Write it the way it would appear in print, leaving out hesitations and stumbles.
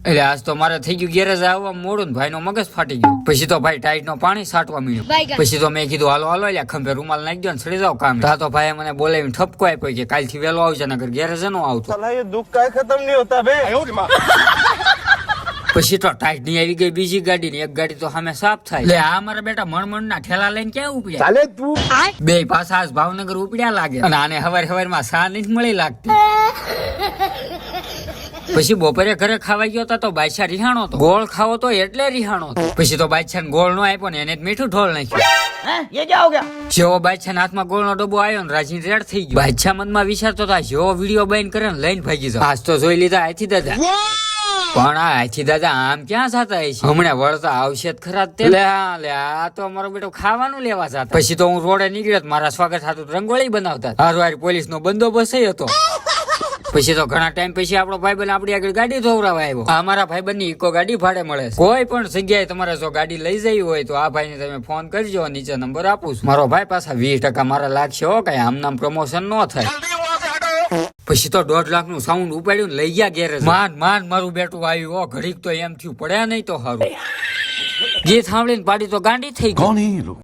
એટલે આજ તો મારે થઈ ગયું ગેરેજ આવવા મોડું, ભાઈ નો મગજ ફાટી ગયો. પછી તો ભાઈ ટાઈટ નો પાણી છાંટવા મળ્યું. પછી તો મેં કીધું હાલો હાલો ખંભે રૂમાલ નાખી દો ને ચડી જાવ કામ. તો ભાઈ મને બોલાવીને ઠપકો આપ્યો કે કાલથી વેલો આવશે નગર ગેરેજ નો આવતો. દુઃખ કાંઈ ખતમ નહીં હોતા બે. પછી તો ટાઈટ ની આવી ગઈ બીજી ગાડી ની, એક ગાડી તો સામે સાફ થાય. એટલે આ મારા બેટા મણમણ ના ઠેલા લઈને ક્યાં ઉપડ્યા? ચાલે તું બે પાછા આજ ભાવનગર ઉપડ્યા લાગે અને આને હવાર માં સા નથી મળી લાગતી. પછી બપોરે ઘરે ખાવા ગયો તો બાદશાહ રિહાણો હતો. ગોળ ખાવો તો એટલે રિહાણો હતો. પછી તો બાદશાહ ને ગોળ નો આપ્યો ને એને જ મીઠું ઢોળ નાખ્યું. જેવો બાદશાહ ના હાથમાં ગોળ નો ડબ્બો આવ્યો ને રાજી રેડ થઈ ગયો. બાદશાહ મનમાં વિચારતો હતા જેવો વિડીયો બાઈન કરે ને લઈને ભાગી જાવ. આજ તો જોઈ લીધા આથી દાદા. પણ આ આથી દાદા આમ ક્યાં જતા છે? હમણાં વળતા આવશે જ ખરા. આ તો અમારો બેટો ખાવાનું લેવા જતા. પછી તો હું રોડે નીકળ્યો, મારા સ્વાગત હાથું રંગોળી બનાવતા. હારવાર પોલીસ નો બંદોબસ્ત હતો. પછી તો ઘણા ટાઈમ પછી આપણો ભાઈબંધ આપણી આગળ ગાડી ધોવરાવા આવ્યો. અમારા ભાઈબંધ ની ઇકો ગાડી ભાડે મળે છે. કોઈ પણ જગ્યાએ તમારે જો ગાડી લઈ જઈ હોય તો આ ભાઈ ને તમે ફોન કરજો, નીચે નંબર આપું છું. મારો ભાઈ પાછા 20% મારા લાગશે હો, કઈ આમ નામ પ્રમોશન ન થાય. પછી તો 1.5 લાખ નું સાઉન્ડ ઉપાડ્યું લઈ ગયા ગેરેજ. માન મારું બેટું આવ્યું. ઘડીક તો એમ થયું પડ્યા નહીં તો સારું. ગીત સાંભળીને પાડી તો ગાંડી થઈ ગઈ.